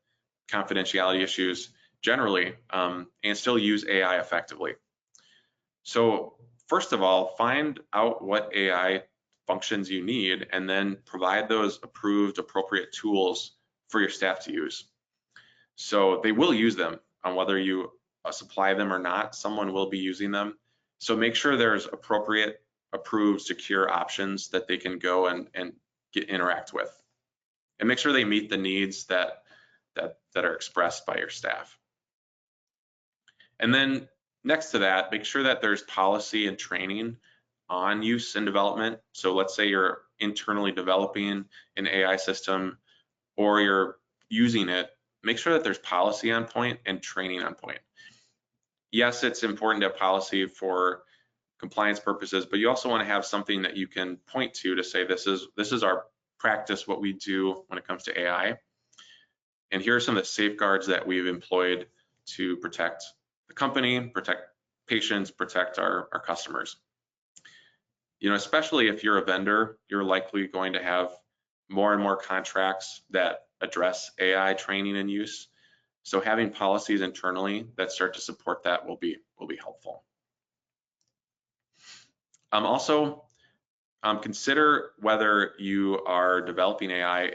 confidentiality issues generally, and still use AI effectively. So first of all, find out what AI functions you need and then provide those approved appropriate tools for your staff to use. So they will use them on whether you supply them or not, someone will be using them. So make sure there's appropriate, approved, secure options that they can go and interact with. And make sure they meet the needs that are expressed by your staff. And then next to that, make sure that there's policy and training on use and development. So let's say you're internally developing an AI system or you're using it, make sure that there's policy on point and training on point. Yes, it's important to have policy for compliance purposes, but you also want to have something that you can point to say this is our practice, what we do when it comes to AI. And here are some of the safeguards that we've employed to protect the company, protect patients, protect our customers. You know, especially if you're a vendor, you're likely going to have more and more contracts that address AI training and use. So having policies internally that start to support that will be helpful. Also, consider whether you are developing AI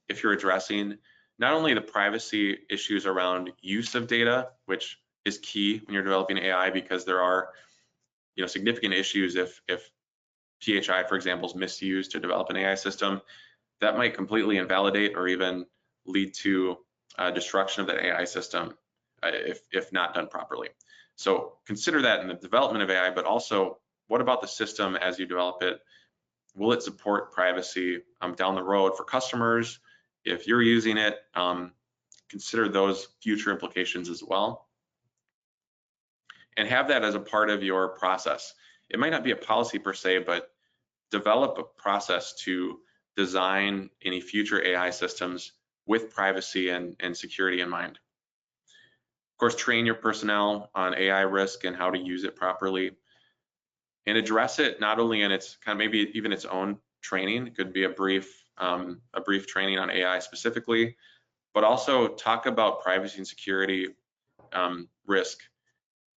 if you're addressing not only the privacy issues around use of data, which is key when you're developing AI, because there are, you know, significant issues if PHI, for example, is misused to develop an AI system, that might completely invalidate or even lead to destruction of that AI system if not done properly. So consider that in the development of AI, but also what about the system as you develop it? Will it support privacy down the road for customers? If you're using it, consider those future implications as well. And have that as a part of your process. It might not be a policy per se, but develop a process to design any future AI systems with privacy and security in mind. Of course, train your personnel on AI risk and how to use it properly, and address it not only in its kind of maybe even its own training. It could be a brief training on AI specifically, but also talk about privacy and security risk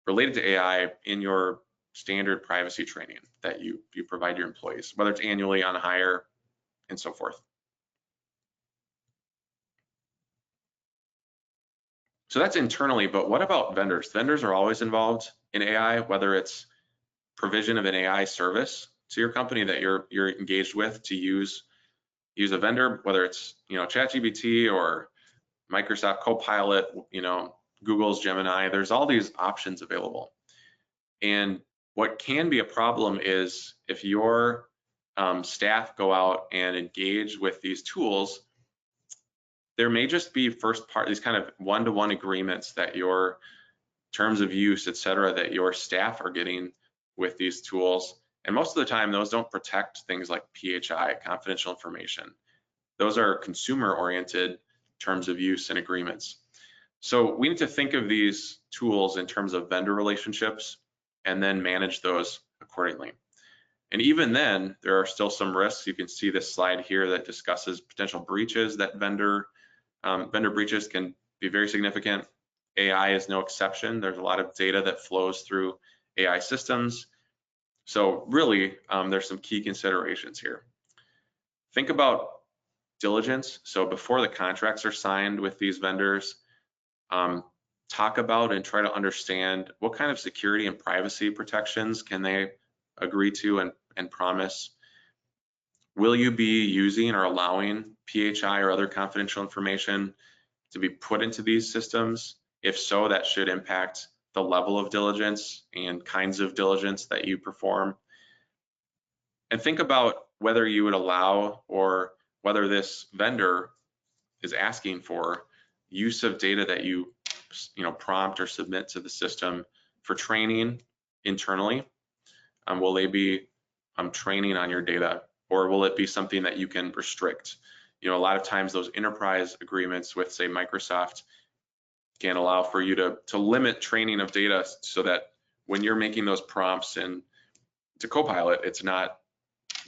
related to AI in your standard privacy training that you provide your employees, whether it's annually, on hire, and so forth. So that's internally, but what about vendors? Vendors are always involved in AI, whether it's provision of an AI service to your company that you're engaged with to use a vendor, whether it's, you know, ChatGPT or Microsoft Copilot, you know, Google's Gemini. There's all these options available. And what can be a problem is if your staff go out and engage with these tools, there may just be these kind of one-to-one agreements that your terms of use, et cetera, that your staff are getting with these tools. And most of the time, those don't protect things like PHI, confidential information. Those are consumer-oriented terms of use and agreements. So we need to think of these tools in terms of vendor relationships and then manage those accordingly. And even then, there are still some risks. You can see this slide here that discusses potential breaches that vendor breaches can be very significant. AI is no exception. There's a lot of data that flows through AI systems. So really, there's some key considerations here. Think about diligence. So before the contracts are signed with these vendors, talk about and try to understand what kind of security and privacy protections can they agree to and promise. Will you be using or allowing PHI or other confidential information to be put into these systems? If so, that should impact the level of diligence and kinds of diligence that you perform. And think about whether you would allow or whether this vendor is asking for use of data that you prompt or submit to the system for training internally. Will they be training on your data, or will it be something that you can restrict? A lot of times those enterprise agreements with, say, Microsoft can allow for you to limit training of data so that when you're making those prompts and to Copilot, it's not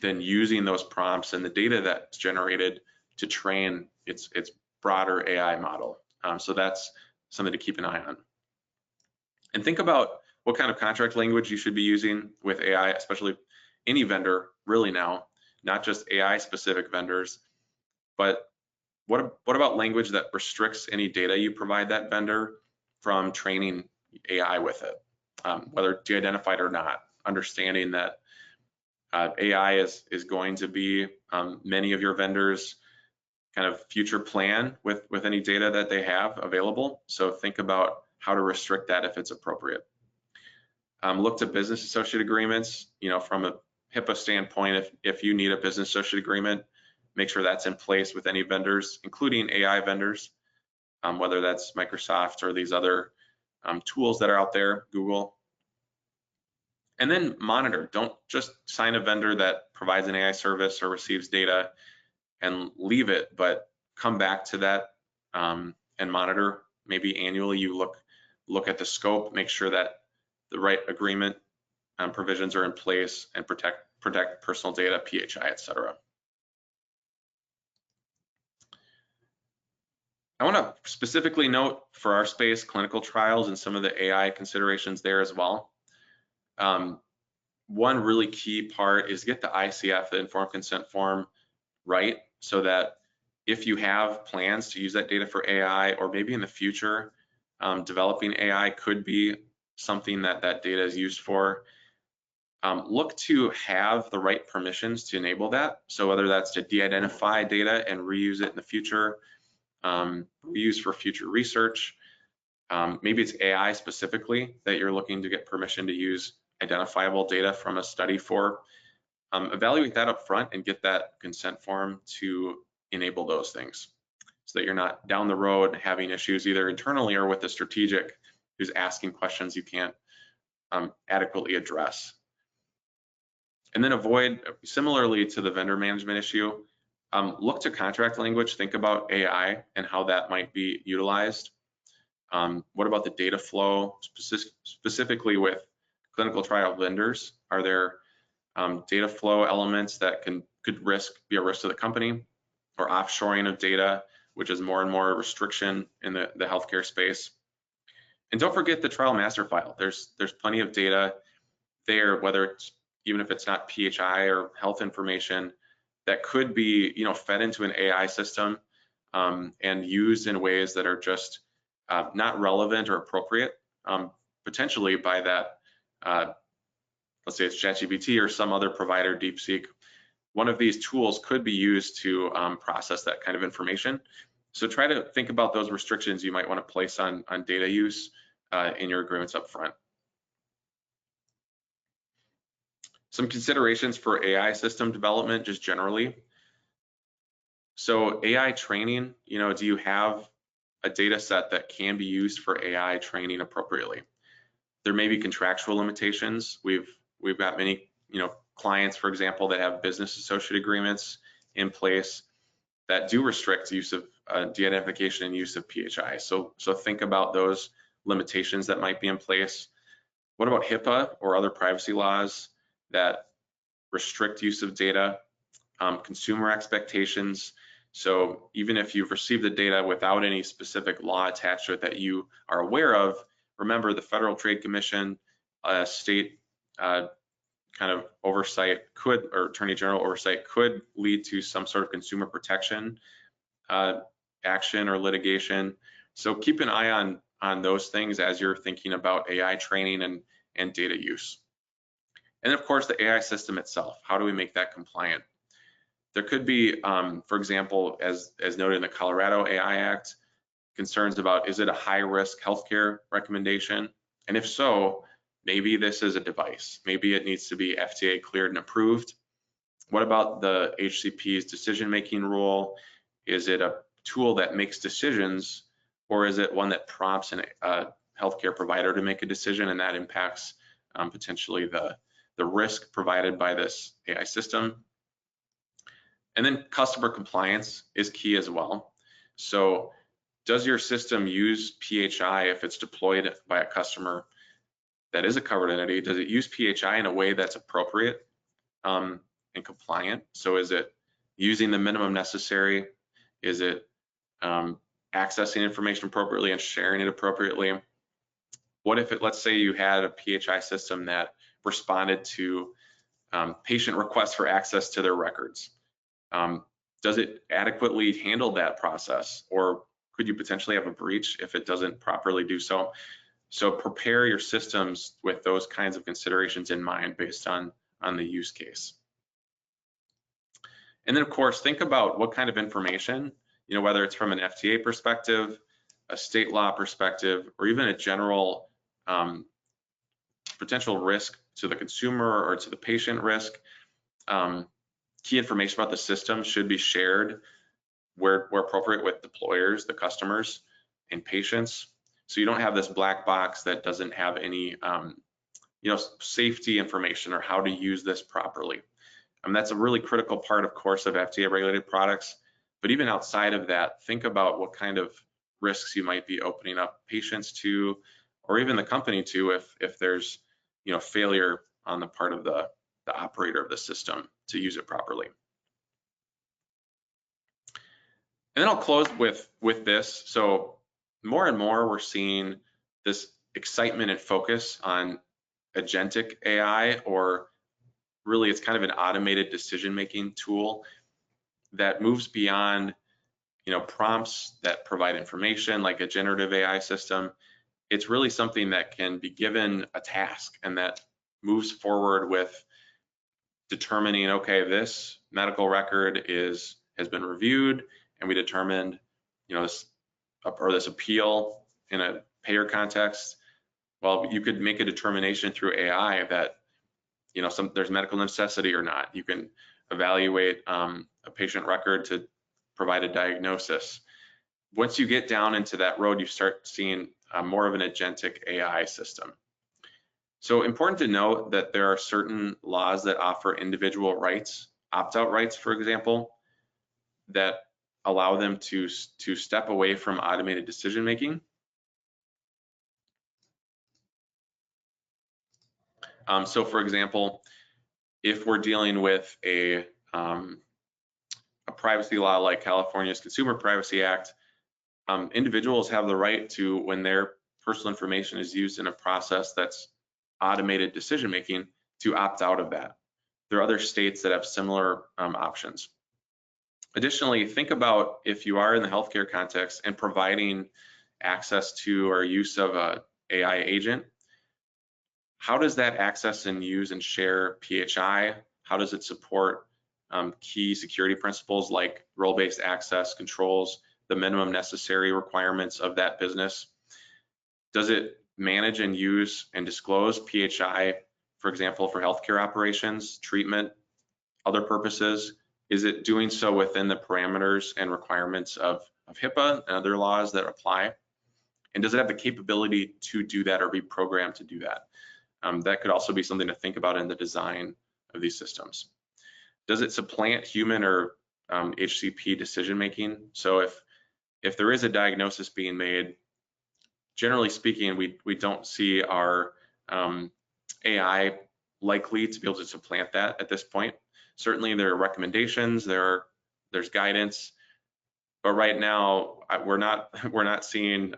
then using those prompts and the data that's generated to train its broader AI model. So that's something to keep an eye on. And think about what kind of contract language you should be using with AI, especially any vendor really now, not just AI specific vendors, but what about language that restricts any data you provide that vendor from training AI with it, whether de-identified or not, understanding that AI is going to be many of your vendors' kind of future plan with any data that they have available. So think about how to restrict that if it's appropriate. Look to business associate agreements. From a HIPAA standpoint, if you need a business associate agreement, make sure that's in place with any vendors, including AI vendors, whether that's Microsoft or these other tools that are out there, Google. And then monitor. Don't just sign a vendor that provides an AI service or receives data and leave it, but come back to that and monitor. Maybe annually you look at the scope, make sure that the right agreement provisions are in place and protect personal data, PHI, et cetera. I want to specifically note for our space clinical trials and some of the AI considerations there as well. One really key part is get the ICF, the informed consent form, right, so that if you have plans to use that data for AI, or maybe in the future, developing AI could be something that data is used for, look to have the right permissions to enable that. So whether that's to de-identify data and reuse it in the future, reuse for future research, maybe it's AI specifically that you're looking to get permission to use identifiable data from a study for. Evaluate that up front and get that consent form to enable those things so that you're not down the road having issues either internally or with the strategic who's asking questions you can't adequately address. And then avoid, similarly to the vendor management issue, look to contract language, think about AI and how that might be utilized. What about the data flow, specifically with clinical trial vendors? Are there data flow elements that could be a risk to the company, or offshoring of data, which is more and more restriction in the healthcare space? And don't forget the trial master file. There's plenty of data there, whether it's even if it's not PHI or health information, that could be fed into an AI system and used in ways that are just not relevant or appropriate, potentially by that, let's say it's ChatGPT or some other provider, DeepSeek. One of these tools could be used to process that kind of information. So try to think about those restrictions you might want to place on data use in your agreements up front. Some considerations for AI system development, just generally. So AI training, do you have a data set that can be used for AI training appropriately? There may be contractual limitations. We've got many, clients, for example, that have business associate agreements in place that do restrict use of de-identification and use of PHI. So think about those limitations that might be in place. What about HIPAA or other privacy laws that restrict use of data? Consumer expectations. So even if you've received the data without any specific law attached to it that you are aware of, remember the Federal Trade Commission, state kind of oversight could, or Attorney General oversight could lead to some sort of consumer protection action or litigation. So keep an eye on those things as you're thinking about AI training and data use. And of course, the AI system itself, how do we make that compliant? There could be, for example, as noted in the Colorado AI Act, concerns about, is it a high-risk healthcare recommendation? And if so, maybe this is a device. Maybe it needs to be FDA cleared and approved. What about the HCP's decision-making rule? Is it a tool that makes decisions, or is it one that prompts a healthcare provider to make a decision, and that impacts potentially the risk provided by this AI system? And then customer compliance is key as well. So does your system use PHI if it's deployed by a customer that is a covered entity? Does it use PHI in a way that's appropriate and compliant? So is it using the minimum necessary? Is it accessing information appropriately and sharing it appropriately? What if let's say you had a PHI system that responded to patient requests for access to their records? Does it adequately handle that process, or could you potentially have a breach if it doesn't properly do so? So prepare your systems with those kinds of considerations in mind based on the use case. And then of course, think about what kind of information, whether it's from an FDA perspective, a state law perspective, or even a general potential risk to the consumer or to the patient risk. Key information about the system should be shared where appropriate with deployers, the customers, and patients. So you don't have this black box that doesn't have any safety information or how to use this properly. That's a really critical part, of course, of FDA regulated products. But even outside of that, think about what kind of risks you might be opening up patients to, or even the company to, if there's failure on the part of the operator of the system to use it properly. And then I'll close with this. So more and more we're seeing this excitement and focus on agentic AI, or really it's kind of an automated decision-making tool that moves beyond prompts that provide information like a generative AI system. It's really something that can be given a task and that moves forward with determining, okay, this medical record has been reviewed, and we determined, this appeal in a payer context. Well, you could make a determination through AI that, there's medical necessity or not. You can evaluate a patient record to provide a diagnosis. Once you get down into that road, you start seeing more of an agentic AI system. So important to note that there are certain laws that offer individual rights, opt-out rights, for example, that allow them to step away from automated decision-making. So for example, if we're dealing with a privacy law like California's Consumer Privacy Act, individuals have the right to, when their personal information is used in a process that's automated decision-making, to opt out of that. There are other states that have similar options. Additionally, think about if you are in the healthcare context and providing access to or use of a AI agent, how does that access and use and share PHI? How does it support key security principles like role-based access controls, the minimum necessary requirements of that business? Does it manage and use and disclose PHI for example, for healthcare operations, treatment, other purposes? Is it doing so within the parameters and requirements of HIPAA and other laws that apply? And does it have the capability to do that or be programmed to do that? That could also be something to think about in the design of these systems. Does it supplant human or HCP decision making? So if there is a diagnosis being made, generally speaking, we don't see our AI likely to be able to supplant that at this point. Certainly there are recommendations, there's guidance, but right now we're not seeing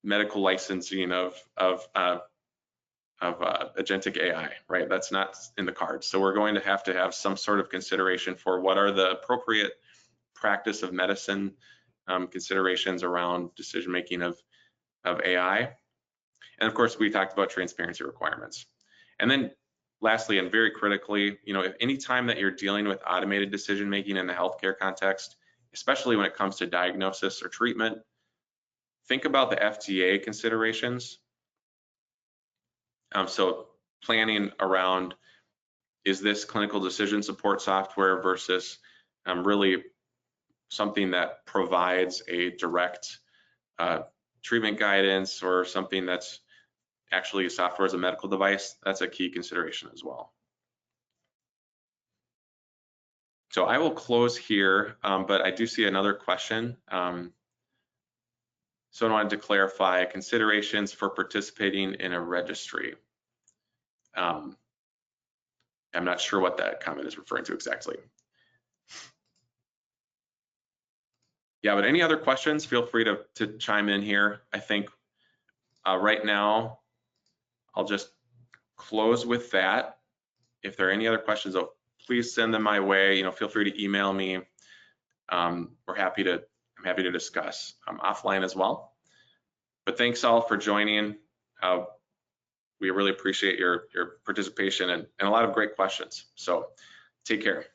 medical licensing of agentic AI, right? That's not in the cards. So we're going to have some sort of consideration for what are the appropriate practice of medicine considerations around decision making of AI. And of course, we talked about transparency requirements. And then lastly, and very critically, if any time that you're dealing with automated decision making in the healthcare context, especially when it comes to diagnosis or treatment, think about the FDA considerations. So planning around, is this clinical decision support software versus really something that provides a direct treatment guidance, or something that's actually a software as a medical device? That's a key consideration as well. So I will close here, but I do see another question. So I wanted to clarify considerations for participating in a registry. I'm not sure what that comment is referring to exactly. Yeah, but any other questions, feel free to chime in here. I think right now, I'll just close with that. If there are any other questions, please send them my way. Feel free to email me. I'm happy to discuss offline as well. But thanks all for joining. We really appreciate your participation and a lot of great questions. So take care.